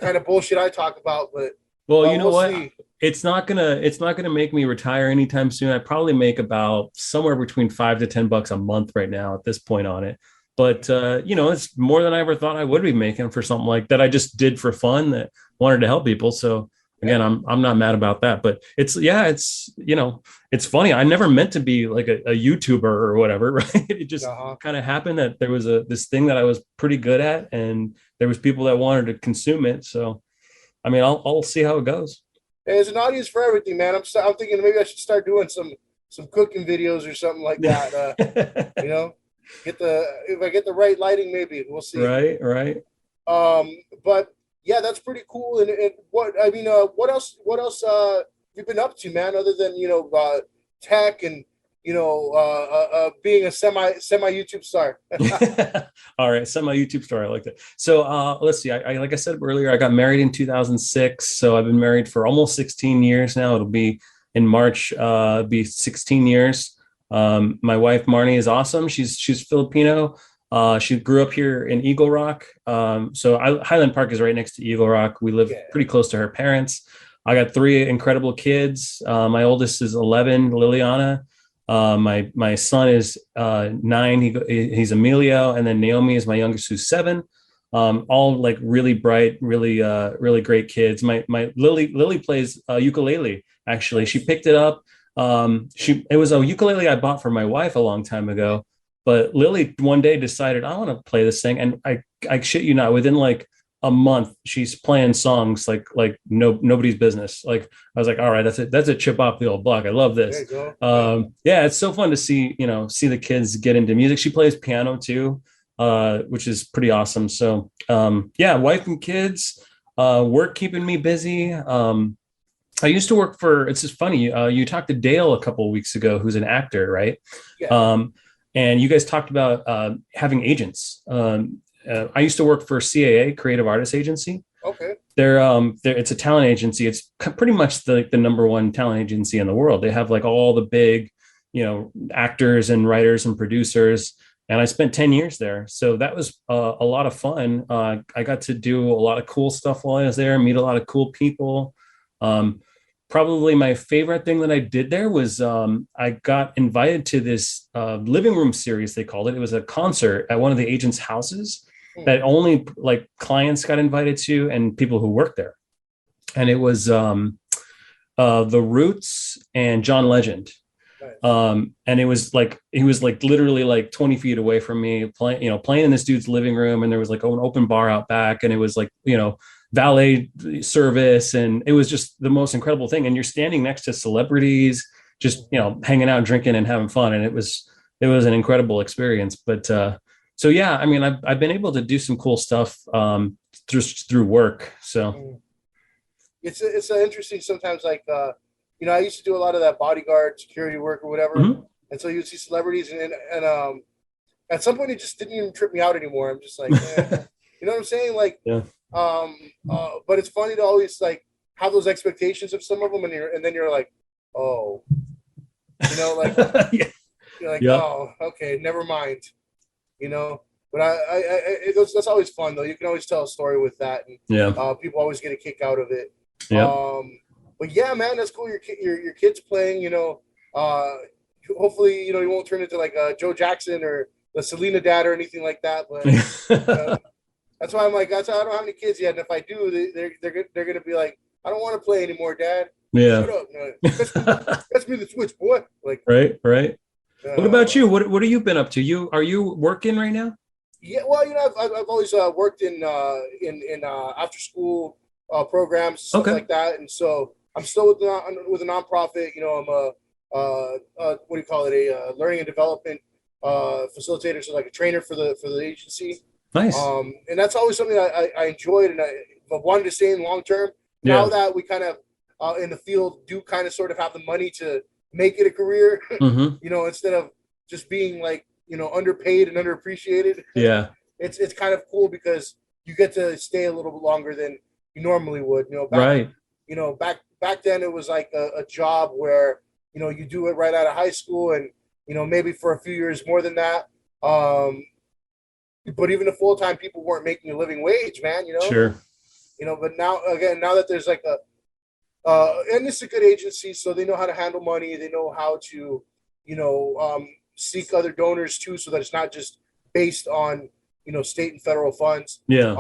[SPEAKER 1] kind of bullshit I talk about, but
[SPEAKER 2] well, you know what? See. It's not gonna make me retire anytime soon. I probably make about somewhere between $5 to $10 a month right now at this point on it. But it's more than I ever thought I would be making for something like that. I just did for fun, that wanted to help people. So again, I'm not mad about that. But it's funny. I never meant to be like a YouTuber or whatever, right? It just kind of happened that there was this thing that I was pretty good at, and there was people that wanted to consume it. So, I mean, I'll see how it goes.
[SPEAKER 1] There's an audience for everything, man. I'm thinking maybe I should start doing some cooking videos or something like that. If I get the right lighting, maybe we'll see.
[SPEAKER 2] Right.
[SPEAKER 1] But yeah, that's pretty cool. And what else have you been up to, man? Other than tech and being a semi YouTube star.
[SPEAKER 2] All right, semi YouTube star. I like that. So let's see. I like I said earlier, I got married in 2006. So I've been married for almost 16 years now. It'll be in March. Be 16 years. My wife Marnie is awesome. She's Filipino. She grew up here in Eagle Rock. Highland Park is right next to Eagle Rock. We live pretty close to her parents. I got 3 incredible kids. My oldest is 11, Liliana. My son is 9. He's Emilio, and then Naomi is my youngest, who's 7. All like really bright, really great kids. My Lily plays ukulele. Actually, she picked it up. It was a ukulele I bought for my wife a long time ago. But Lily one day decided, I want to play this thing. And I shit you not, within like a month she's playing songs like nobody's business. Like I was like, all right, that's a chip off the old block. I love
[SPEAKER 1] There
[SPEAKER 2] this.
[SPEAKER 1] you go.
[SPEAKER 2] Yeah, it's so fun to see, see the kids get into music. She plays piano too, which is pretty awesome. So yeah, wife and kids, work keeping me busy. I used to work for, it's just funny, you talked to Dale a couple of weeks ago, who's an actor, right?
[SPEAKER 1] Yeah.
[SPEAKER 2] And you guys talked about having agents. I used to work for CAA, Creative Artists Agency.
[SPEAKER 1] Okay.
[SPEAKER 2] It's a talent agency. It's pretty much the number one talent agency in the world. They have like all the big, actors and writers and producers. And I spent 10 years there. So that was a lot of fun. I got to do a lot of cool stuff while I was there, meet a lot of cool people. Probably my favorite thing that I did there was I got invited to this living room series, they called it. It was a concert at one of the agents' houses that only like clients got invited to and people who worked there. And it was The Roots and John Legend. And it was like, he was like literally like 20 feet away from me playing in this dude's living room. And there was like an open bar out back. And it was like, valet service. And it was just the most incredible thing. And you're standing next to celebrities, just, hanging out, drinking and having fun. And it was an incredible experience. But, so yeah, I mean, I've been able to do some cool stuff, through work. So
[SPEAKER 1] it's interesting sometimes, like, I used to do a lot of that bodyguard security work or whatever.
[SPEAKER 2] Mm-hmm.
[SPEAKER 1] And so you'd see celebrities and at some point it just didn't even trip me out anymore. I'm just like, eh. You know what I'm saying? Like,
[SPEAKER 2] yeah.
[SPEAKER 1] But it's funny to always like have those expectations of some of them, and then you're like, oh, like,
[SPEAKER 2] yeah.
[SPEAKER 1] You're like,
[SPEAKER 2] yeah.
[SPEAKER 1] Oh, okay, never mind, But that's always fun though. You can always tell a story with that, and people always get a kick out of it.
[SPEAKER 2] Yeah.
[SPEAKER 1] But yeah, man, that's cool. Your kids playing, hopefully, you won't turn into like Joe Jackson or the Selena dad or anything like that. But that's why I'm like, that's why I don't have any kids yet. And if I do, they're gonna be like, I don't want to play anymore, Dad.
[SPEAKER 2] Yeah.
[SPEAKER 1] Shut up. No, that's me the switch, boy. Like,
[SPEAKER 2] right. What about you? What have you been up to? Are you working right now?
[SPEAKER 1] Yeah, well, I've always worked in after school programs, stuff like that, and so I'm still with a nonprofit. I'm what do you call it? A learning and development facilitator, so like a trainer for the agency.
[SPEAKER 2] Nice.
[SPEAKER 1] And that's always something I enjoyed, and I wanted to stay in long term.
[SPEAKER 2] Yeah.
[SPEAKER 1] Now that we kind of in the field do kind of sort of have the money to make it a career,
[SPEAKER 2] mm-hmm.
[SPEAKER 1] Instead of just being like underpaid and underappreciated.
[SPEAKER 2] Yeah.
[SPEAKER 1] It's kind of cool because you get to stay a little bit longer than you normally would. Back then it was like a job where you do it right out of high school, and maybe for a few years more than that. But even the full-time people weren't making a living wage, man.
[SPEAKER 2] Sure.
[SPEAKER 1] But now that there's like and it's a good agency, so they know how to handle money. They know how to seek other donors too, so that it's not just based on state and federal funds.
[SPEAKER 2] Yeah.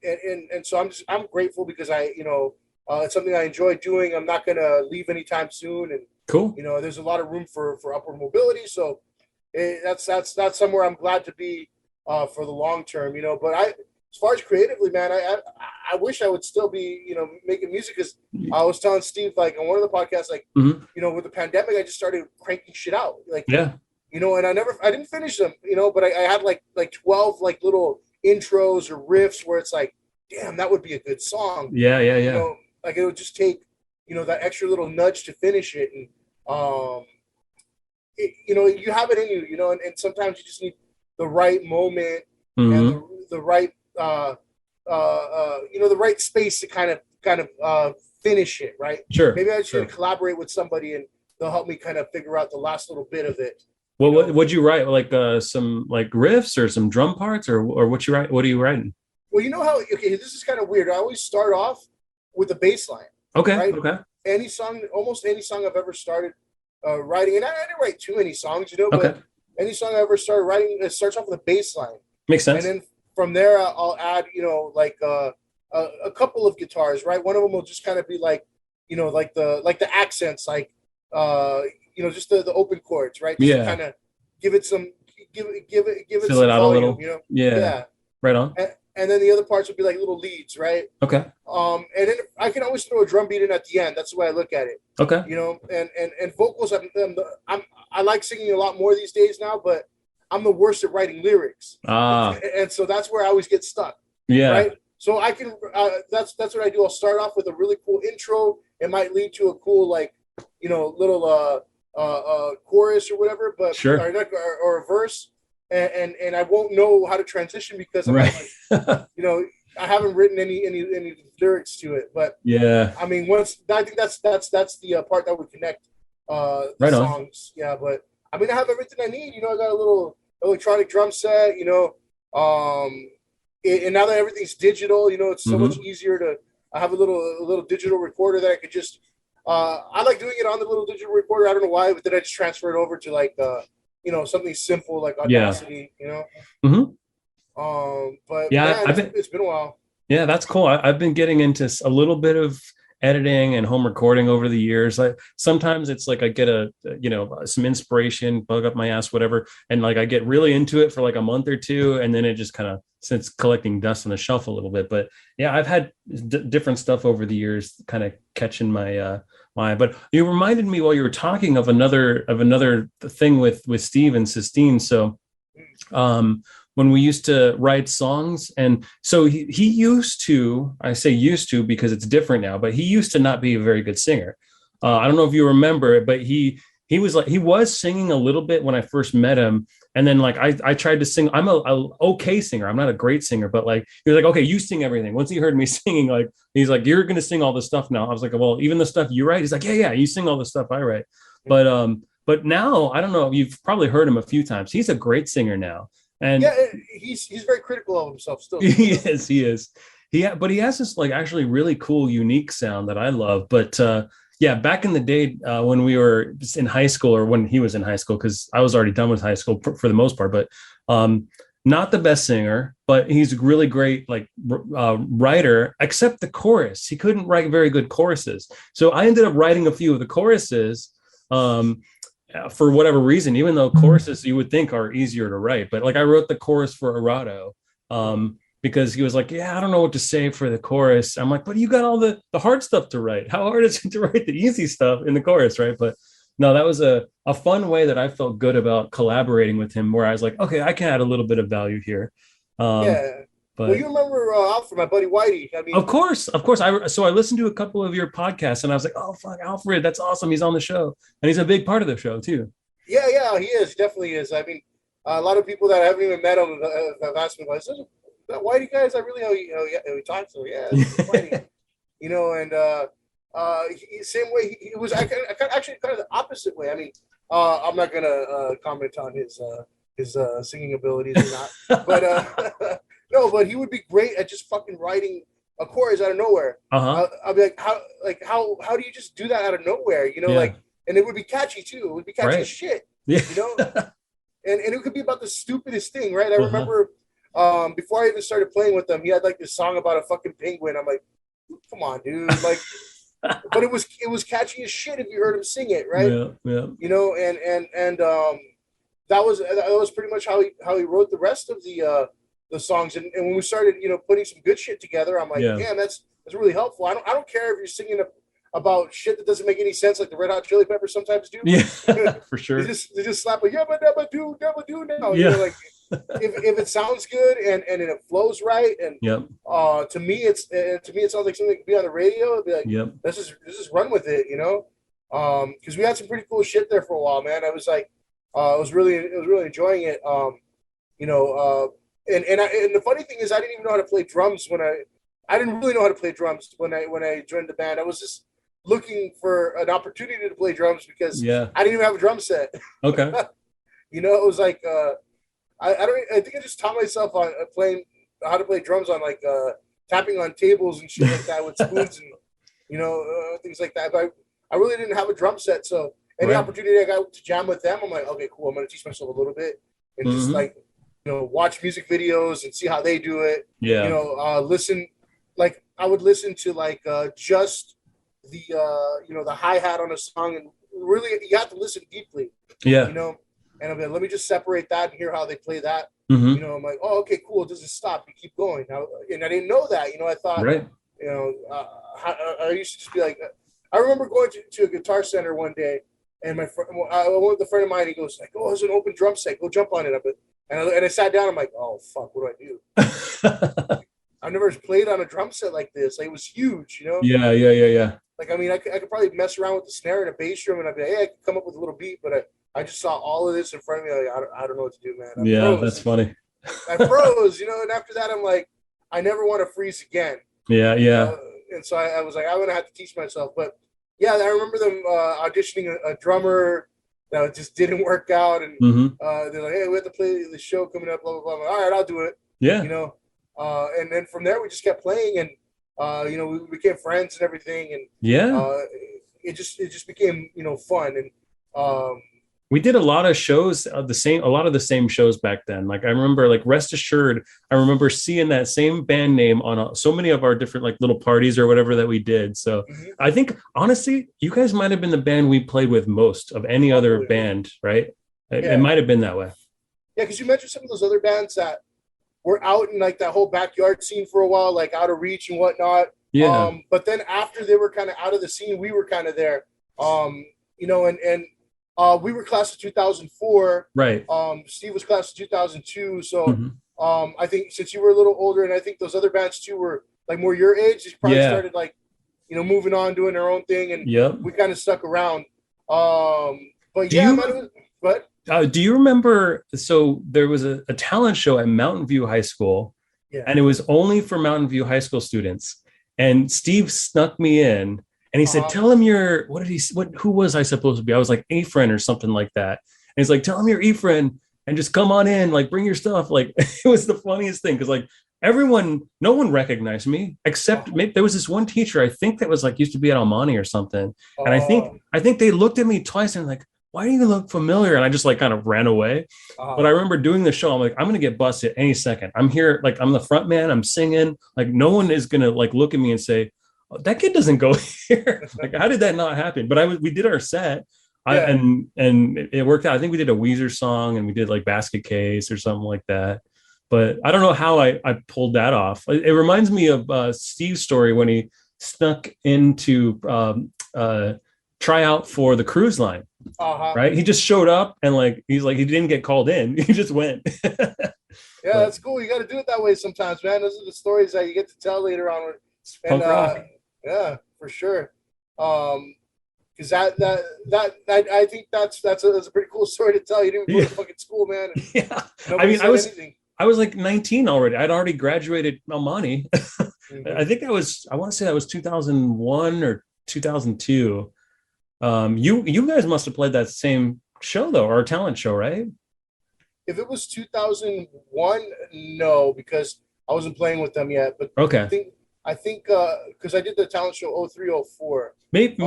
[SPEAKER 1] And so I'm grateful because it's something I enjoy doing. I'm not gonna leave anytime soon, and
[SPEAKER 2] cool.
[SPEAKER 1] There's a lot of room for upward mobility. So that's somewhere I'm glad to be for the long term. But as far as creatively, man, I wish I would still be making music, because I was telling Steve like on one of the podcasts, like
[SPEAKER 2] mm-hmm.
[SPEAKER 1] with the pandemic, I just started cranking shit out, like
[SPEAKER 2] and
[SPEAKER 1] I didn't finish them, but I had like 12 like little intros or riffs where it's like, damn, that would be a good song.
[SPEAKER 2] Yeah.
[SPEAKER 1] Like it would just take that extra little nudge to finish it, and you have it in you, and sometimes you just need the right moment
[SPEAKER 2] mm-hmm.
[SPEAKER 1] and the right the right space to kind of finish it, right?
[SPEAKER 2] Sure.
[SPEAKER 1] Maybe I should collaborate with somebody and they'll help me kind of figure out the last little bit of it.
[SPEAKER 2] Well, what'd you write? Like some like riffs or some drum parts, or what you write? What are you writing?
[SPEAKER 1] Well, this is kind of weird. I always start off with the bass line.
[SPEAKER 2] Okay.
[SPEAKER 1] Right?
[SPEAKER 2] Okay.
[SPEAKER 1] Almost any song I've ever started writing, and I didn't write too many songs, but
[SPEAKER 2] okay.
[SPEAKER 1] Any song I ever started writing, it starts off with a bass line.
[SPEAKER 2] Makes sense.
[SPEAKER 1] And then from there, I'll add, like a couple of guitars, right? One of them will just kind of be like, like the accents, like, just the open chords, right? Just to kind of give it some, give it
[SPEAKER 2] fill
[SPEAKER 1] some
[SPEAKER 2] it out
[SPEAKER 1] volume,
[SPEAKER 2] a little. Yeah. Right on.
[SPEAKER 1] and then the other parts would be like little leads, right?
[SPEAKER 2] Okay.
[SPEAKER 1] And then I can always throw a drum beat in at the end. That's the way I look at it.
[SPEAKER 2] Okay.
[SPEAKER 1] You know, and vocals. I like singing a lot more these days now, but I'm the worst at writing lyrics. And so that's where I always get stuck.
[SPEAKER 2] Yeah.
[SPEAKER 1] Right. So I can. That's what I do. I'll start off with a really cool intro. It might lead to a cool little chorus or whatever, but
[SPEAKER 2] sure.
[SPEAKER 1] or a verse, and I won't know how to transition because I'm
[SPEAKER 2] right.
[SPEAKER 1] I haven't written any lyrics to it. But
[SPEAKER 2] yeah,
[SPEAKER 1] I mean, I think that's the part that would connect the
[SPEAKER 2] right
[SPEAKER 1] songs. On. Yeah, but I mean, I have everything I need. I got a little electronic drum set. And now that everything's digital, it's so much easier to. I have a little digital recorder that I could just. I like doing it on the little digital recorder. I don't know why, but then I just transfer it over to like something simple like Audacity. But yeah, it's been a while.
[SPEAKER 2] Yeah, that's cool. I've been getting into a little bit of editing and home recording over the years. Sometimes it's like I get some inspiration, bug up my ass, whatever, and like I get really into it for like a month or two, and then it just kind of sits collecting dust on the shelf a little bit. But yeah, I've had different stuff over the years, kind of catching my mind. But you reminded me while you were talking of another thing with Steve and Sistine. So, when we used to write songs. And so he used to, I say used to because it's different now, but he used to not be a very good singer. I don't know if you remember it, but he was singing a little bit when I first met him. And then like, I tried to sing. I'm a okay singer. I'm not a great singer, but like, he was like, okay, you sing everything. Once he heard me singing, like, he's like, you're going to sing all this stuff now. I was like, well, even the stuff you write? He's like, yeah, you sing all the stuff I write. But now, I don't know, you've probably heard him a few times. He's a great singer now. And
[SPEAKER 1] yeah, he's very critical of himself still.
[SPEAKER 2] He is. But he has this like actually really cool, unique sound that I love. But yeah, back in the day when we were in high school, or when he was in high school, because I was already done with high school for the most part. But not the best singer, but he's a really great like writer. Except the chorus, he couldn't write very good choruses. So I ended up writing a few of the choruses. For whatever reason, even though choruses you would think are easier to write, but like I wrote the chorus for Arado because he was like, yeah, I don't know what to say for the chorus. I'm like, but you got all the hard stuff to write. How hard is it to write the easy stuff in the chorus, right? But no, that was a fun way that I felt good about collaborating with him, where I was like, okay, I can add a little bit of value here.
[SPEAKER 1] Yeah. But, well, you remember Alfred, my buddy Whitey. I mean,
[SPEAKER 2] of course. I listened to a couple of your podcasts, and I was like, "Oh, fuck, Alfred, that's awesome. He's on the show, and he's a big part of the show too."
[SPEAKER 1] Yeah, he is. Definitely is. I mean, a lot of people that haven't even met him have asked me, "Is that Whitey guy? Is that really how he talks?" So yeah, Whitey. And same way he was. Actually kind of the opposite way. I mean, I'm not gonna comment on his singing abilities or not, but. No, but he would be great at just fucking writing a chorus out of nowhere. I'll be like, how do you just do that out of nowhere? Like, and it would be catchy too. It would be catchy as shit. Yeah. And it could be about the stupidest thing, right? I remember before I even started playing with him, he had like this song about a fucking penguin. I'm like, come on, dude, like. But it was catchy as shit if you heard him sing it, right?
[SPEAKER 2] Yeah.
[SPEAKER 1] And that was pretty much how he wrote the rest of the songs, and when we started putting some good shit together, I'm like, damn, that's really helpful. I don't care if you're singing about shit that doesn't make any sense, like the Red Hot Chili Peppers sometimes do.
[SPEAKER 2] Yeah. For sure.
[SPEAKER 1] they just slap like never do now.
[SPEAKER 2] Yeah.
[SPEAKER 1] Like if it sounds good and it flows right, and to me it sounds like something that could be on the radio. It'd be like, let's just run with it, because we had some pretty cool shit there for a while, man. I was like, I was really enjoying it. And the funny thing is, I didn't even know how to play drums I didn't really know how to play drums when I joined the band. I was just looking for an opportunity to play drums because I didn't even have a drum set.
[SPEAKER 2] Okay.
[SPEAKER 1] It was like I think I just taught myself on playing how to play drums on like tapping on tables and shit like that with spoons and things like that. But I really didn't have a drum set, so any opportunity I got to jam with them, I'm like, okay, cool. I'm gonna teach myself a little bit and just like. Watch music videos and see how they do it.
[SPEAKER 2] Yeah.
[SPEAKER 1] Listen, like I would listen to like just the the hi-hat on a song, and really you have to listen deeply.
[SPEAKER 2] Yeah.
[SPEAKER 1] and I'm like, let me just separate that and hear how they play that.
[SPEAKER 2] Mm-hmm.
[SPEAKER 1] You know, I'm like, oh, okay, cool. It doesn't stop. You keep going. Now, and I didn't know that. You know, I thought,
[SPEAKER 2] Right.
[SPEAKER 1] you know, I used to just be like, I remember going to a Guitar Center one day, and I went with a friend of mine. He goes like, oh, there's an open drum set. Go jump on it. And I sat down. I'm like, oh fuck, what do I do? I've never played on a drum set like this. Like, it was huge, you know.
[SPEAKER 2] Yeah.
[SPEAKER 1] Like, I mean, I could probably mess around with the snare and a bass drum, and I'd be like, hey, I could come up with a little beat, but I just saw all of this in front of me. Like, I don't know what to do, man. I froze.
[SPEAKER 2] That's funny.
[SPEAKER 1] I froze, you know. And after that, I'm like, I never want to freeze again.
[SPEAKER 2] Yeah.
[SPEAKER 1] And so I was like, I'm gonna have to teach myself. But yeah, I remember them auditioning a drummer that just didn't work out, and they're like, hey, we have to play the show coming up, blah blah blah. All right, I'll do it.
[SPEAKER 2] Yeah.
[SPEAKER 1] You know. And then from there we just kept playing, and you know, we became friends and everything, and it just became, you know, fun. And
[SPEAKER 2] we did a lot of shows a lot of the same shows back then. Like, I remember, like, Rest Assured, I remember seeing that same band name on so many of our different, like, little parties or whatever that we did. So I think, honestly, you guys might have been the band we played with most of any other band, right? It might have been that way.
[SPEAKER 1] Yeah, because you mentioned some of those other bands that were out in, like, that whole backyard scene for a while, like Out of Reach and whatnot.
[SPEAKER 2] Yeah.
[SPEAKER 1] But then after they were kind of out of the scene, we were kind of there. You know, and we were class of 2004.
[SPEAKER 2] Right.
[SPEAKER 1] Steve was class of 2002. So I think since you were a little older, and I think those other bands too were like more your age, they probably started, like, you know, moving on, doing their own thing, and we kind of stuck around. But
[SPEAKER 2] do you remember? So there was a talent show at Mountain View High School, and it was only for Mountain View High School students. And Steve snuck me in, and he said, "Tell him you're who was I supposed to be? I was like A-friend or something like that." And he's like, "Tell him you're E-friend and just come on in, like, bring your stuff." Like, it was the funniest thing, because, like, no one recognized me except maybe there was this one teacher, I think, that was, like, used to be at Almani or something, and I think they looked at me twice and like, why do you look familiar? And I just, like, kind of ran away. But I remember doing the show. I'm like, I'm going to get busted any second. I'm here. Like, I'm the front man. I'm singing. Like, no one is going to, like, look at me and say, oh, that kid doesn't go here. Like, how did that not happen? But we did our set and it worked out. I think we did a Weezer song, and we did, like, Basket Case or something like that. But I don't know how I pulled that off. It reminds me of Steve's story when he snuck into try out for the cruise line. Right, he just showed up, and, like, he's like, he didn't get called in, he just went.
[SPEAKER 1] That's cool. You got to do it that way sometimes, man. Those are the stories that you get to tell later on. And yeah, for sure. Because that I think that's a pretty cool story to tell. You didn't go to fucking school, man.
[SPEAKER 2] I mean, I was like 19 already. I'd already graduated Almani. I think I want to say that was 2001 or 2002. You guys must have played that same show, though, or a talent show, right?
[SPEAKER 1] If it was 2001, no, because I wasn't playing with them yet. But
[SPEAKER 2] okay,
[SPEAKER 1] I think because I did the talent show 0304.
[SPEAKER 2] Maybe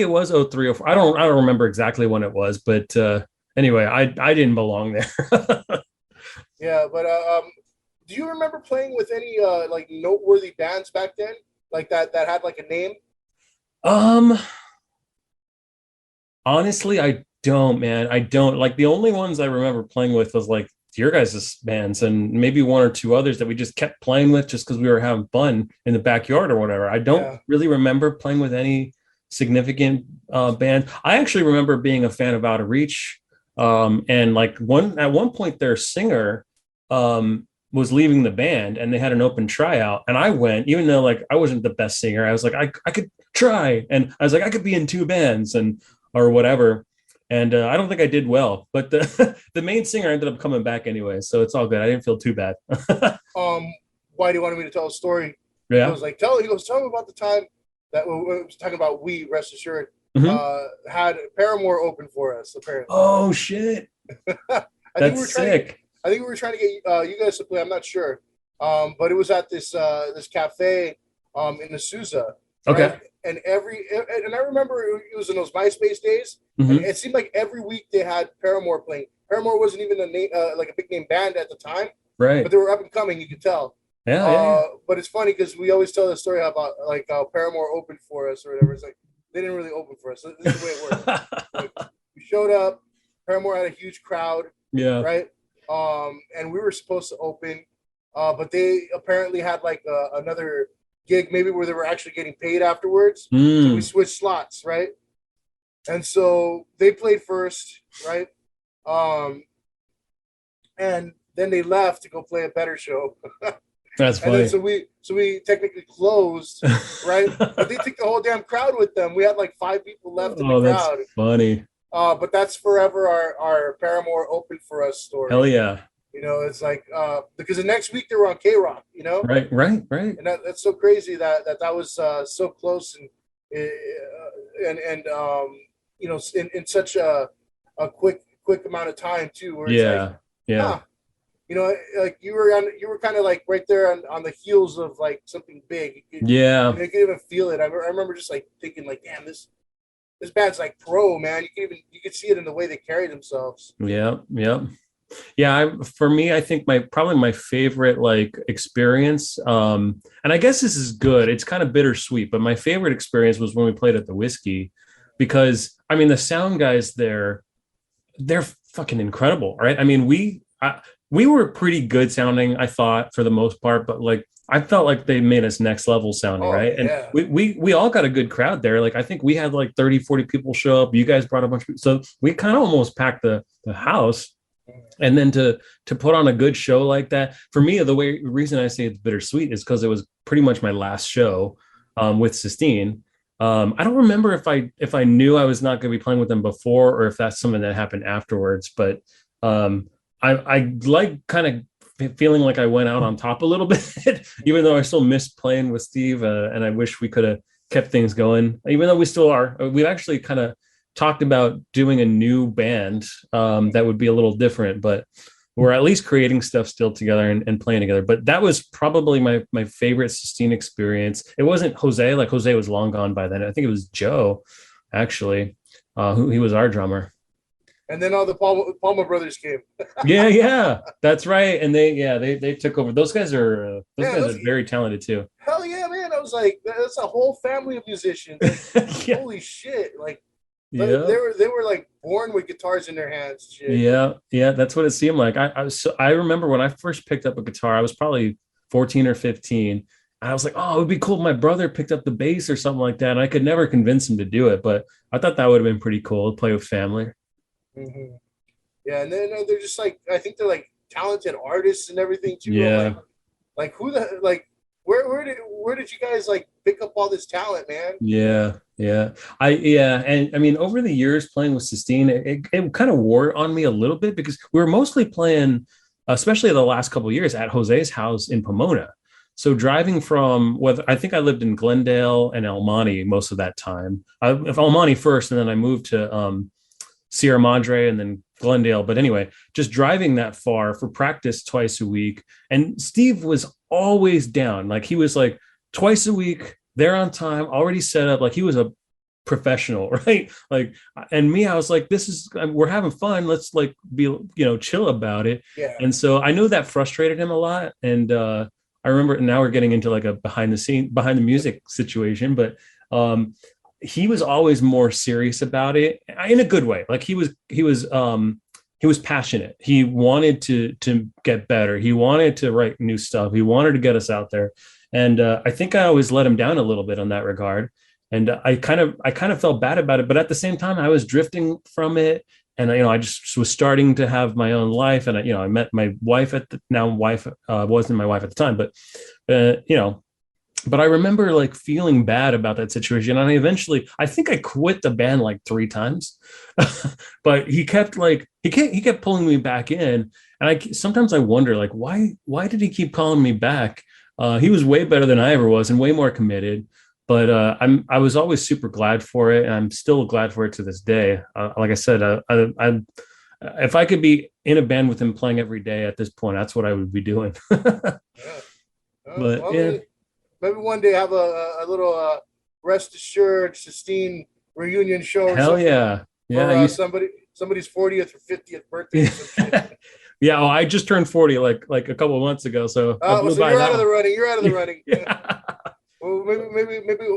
[SPEAKER 2] it was 0304. I don't remember exactly when it was, but anyway, I didn't belong there.
[SPEAKER 1] Yeah, but do you remember playing with any like noteworthy bands back then, like that had like a name?
[SPEAKER 2] Honestly, I don't, man. I don't. Like, the only ones I remember playing with was, like, your guys' bands and maybe one or two others that we just kept playing with just because we were having fun in the backyard or whatever. I don't really remember playing with any significant band. I actually remember being a fan of Out of Reach. And, like, at one point their singer was leaving the band, and they had an open tryout, and I went, even though, like, I wasn't the best singer. I was like, I could try, and I was like, I could be in two bands or whatever. And I don't think I did well, but the main singer ended up coming back anyway, so it's all good. I didn't feel too bad.
[SPEAKER 1] Why do you want me to tell a story?
[SPEAKER 2] Yeah.
[SPEAKER 1] He goes like, tell me about the time that we were talking about. Rest Assured, had Paramore open for us, apparently.
[SPEAKER 2] Oh shit. That's sick.
[SPEAKER 1] I think we were trying to get you guys to play. I'm not sure, but it was at this cafe in the Sousa.
[SPEAKER 2] Okay.
[SPEAKER 1] Right? And I remember it was in those MySpace days. And it seemed like every week they had Paramore playing. Paramore wasn't even a name, like a big name band at the time,
[SPEAKER 2] right?
[SPEAKER 1] But they were up and coming. You could tell.
[SPEAKER 2] Yeah.
[SPEAKER 1] But it's funny because we always tell the story about like Paramore opened for us or whatever. It's like they didn't really open for us. This is the way it worked. Like, we showed up. Paramore had a huge crowd,
[SPEAKER 2] Yeah.
[SPEAKER 1] right? And we were supposed to open, but they apparently had like another gig, maybe where they were actually getting paid afterwards. So we
[SPEAKER 2] Mm.
[SPEAKER 1] switched slots, right? And so they played first, right? Um, and then they left to go play a better show.
[SPEAKER 2] That's
[SPEAKER 1] And then
[SPEAKER 2] funny.
[SPEAKER 1] so we technically closed, right? But they took the whole damn crowd with them. We had like 5 people left in the
[SPEAKER 2] Oh, that's
[SPEAKER 1] crowd.
[SPEAKER 2] funny.
[SPEAKER 1] But that's forever our Paramore open for us
[SPEAKER 2] Hell
[SPEAKER 1] story.
[SPEAKER 2] yeah.
[SPEAKER 1] It's like because the next week they were on K Rock,
[SPEAKER 2] Right, right, right.
[SPEAKER 1] and that's so crazy that was so close and in such a quick amount of time too, where it's like,
[SPEAKER 2] Yeah. Yeah.
[SPEAKER 1] huh, like you were kind of like right there on the heels of like something big.
[SPEAKER 2] Yeah.
[SPEAKER 1] You could even feel it. I remember just like thinking like, damn, this band's like pro, man. You could see it in the way they carry themselves.
[SPEAKER 2] Yeah. Yeah. Yeah, for me, I think probably my favorite like experience, and I guess this is good. It's kind of bittersweet, but my favorite experience was when we played at the Whiskey, because I mean the sound guys there, they're fucking incredible, right? I mean we were pretty good sounding, I thought, for the most part, but like I felt like they made us next level sounding,
[SPEAKER 1] Oh
[SPEAKER 2] right? And
[SPEAKER 1] yeah.
[SPEAKER 2] we all got a good crowd there. Like I think we had like 30, 40 people show up. You guys brought a bunch of people. So we kind of almost packed the house. And then to put on a good show like that, for me, the reason I say it's bittersweet is because it was pretty much my last show with Sistine. I don't remember if I knew I was not going to be playing with them before, or if that's something that happened afterwards. But I like kind of feeling like I went out on top a little bit, even though I still missed playing with Steve, and I wish we could have kept things going, even though we still are. We've actually kind of talked about doing a new band that would be a little different, but we're at least creating stuff still together and playing together. But that was probably my favorite Sistine experience. It wasn't Jose, like Jose was long gone by then. I think it was Joe, actually, who he was our drummer.
[SPEAKER 1] And then all the Palmer brothers came.
[SPEAKER 2] Yeah, that's right. And they took over. Those guys are very talented too.
[SPEAKER 1] Hell yeah, man! I was like, that's a whole family of musicians. Like,
[SPEAKER 2] Yeah.
[SPEAKER 1] holy shit! Like,
[SPEAKER 2] Yeah.
[SPEAKER 1] they were like born with guitars in their hands. Shit.
[SPEAKER 2] Yeah, that's what it seemed like. I remember when I first picked up a guitar, I was probably 14 or 15. And I was like, oh, it would be cool if my brother picked up the bass or something like that. And I could never convince him to do it, but I thought that would have been pretty cool to play with family.
[SPEAKER 1] Mm-hmm. Yeah, and then they're just like, I think they're like talented artists and everything too. I'm
[SPEAKER 2] Yeah.
[SPEAKER 1] like who the like where did you guys like pick up all this talent, man?
[SPEAKER 2] Yeah. And I mean, over the years playing with Sistine, it kind of wore on me a little bit because we were mostly playing, especially the last couple of years, at Jose's house in Pomona. So driving from whether I think I lived in Glendale and El Monte most of that time. El Monte first, and then I moved to Sierra Madre and then Glendale. But anyway, just driving that far for practice twice a week. And Steve was always down. Like he was like twice a week, there on time, already set up. Like he was a professional, right? Like, and me, I was like, we're having fun. Let's like be, chill about it.
[SPEAKER 1] Yeah.
[SPEAKER 2] And so I know that frustrated him a lot. And I remember now we're getting into like a behind the music situation, but he was always more serious about it in a good way. Like he was passionate. He wanted to get better. He wanted to write new stuff. He wanted to get us out there. And I think I always let him down a little bit on that regard. And I kind of felt bad about it, but at the same time, I was drifting from it. And I just was starting to have my own life. And I met my wife wasn't my wife at the time, but but I remember like feeling bad about that situation. And I think I quit the band like 3 times, but he kept pulling me back in. And sometimes I wonder like, why did he keep calling me back? He was way better than I ever was and way more committed. But I was always super glad for it, and I'm still glad for it to this day. Like I said, if I could be in a band with him playing every day at this point, that's what I would be doing.
[SPEAKER 1] Yeah.
[SPEAKER 2] But
[SPEAKER 1] well,
[SPEAKER 2] yeah,
[SPEAKER 1] maybe one day have a little rest assured Sistine reunion show. Or
[SPEAKER 2] hell
[SPEAKER 1] something
[SPEAKER 2] yeah,
[SPEAKER 1] for somebody's 40th or 50th birthday. Or some shit.
[SPEAKER 2] Yeah. Oh, I just turned 40 like a couple of months ago, so
[SPEAKER 1] So you're out of the running. You're out of the running.
[SPEAKER 2] Yeah.
[SPEAKER 1] Well,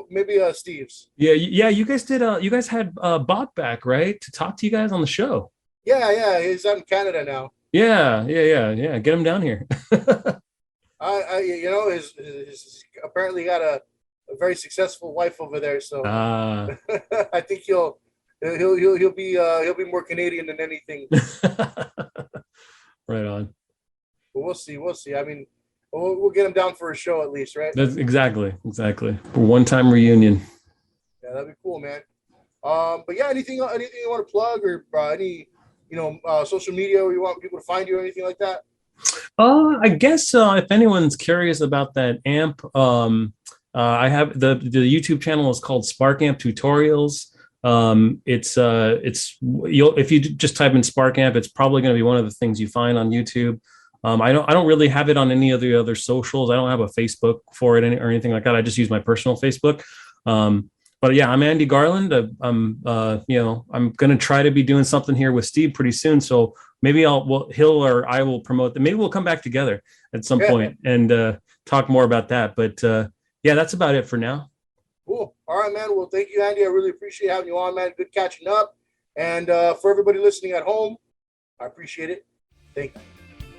[SPEAKER 1] maybe Steve's.
[SPEAKER 2] Yeah. You guys did. You guys had Bob back, right, to talk to you guys on the show.
[SPEAKER 1] Yeah, he's out in Canada now.
[SPEAKER 2] Yeah. Get him down here.
[SPEAKER 1] You know, his apparently got a very successful wife over there, so
[SPEAKER 2] Ah,
[SPEAKER 1] I think he'll be more Canadian than anything.
[SPEAKER 2] right on.
[SPEAKER 1] But we'll see. I mean, we'll get him down for a show at least, right?
[SPEAKER 2] That's exactly. One-time reunion.
[SPEAKER 1] Yeah, that'd be cool, man. But yeah, anything you want to plug or any, social media where you want people to find you or anything like that?
[SPEAKER 2] I guess if anyone's curious about that amp, I have the YouTube channel is called Spark Amp Tutorials. It's you'll if you just type in Spark Amp, it's probably going to be one of the things you find on YouTube. I don't really have it on any of the other socials. I don't have a Facebook for it or anything like that. I just use my personal Facebook. But yeah, I'm Andy Garland. I'm going to try to be doing something here with Steve pretty soon. So maybe he'll or I will promote that. Maybe we'll come back together at some point and talk more about that. But yeah, that's about it for now.
[SPEAKER 1] Cool. All right, man. Well, thank you, Andy. I really appreciate having you on, man. Good catching up. And for everybody listening at home, I appreciate it. Thank you.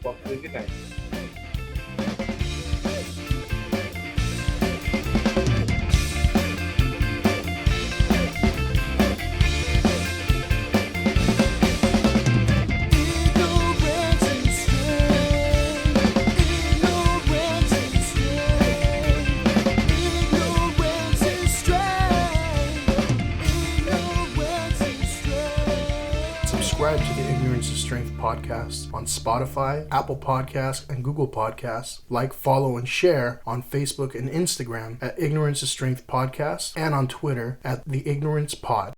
[SPEAKER 1] Well, good night. Subscribe to the Ignorance is Strength podcast on Spotify, Apple Podcasts, and Google Podcasts. Like, follow, and share on Facebook and Instagram at Ignorance is Strength Podcast and on Twitter at The Ignorance Pod.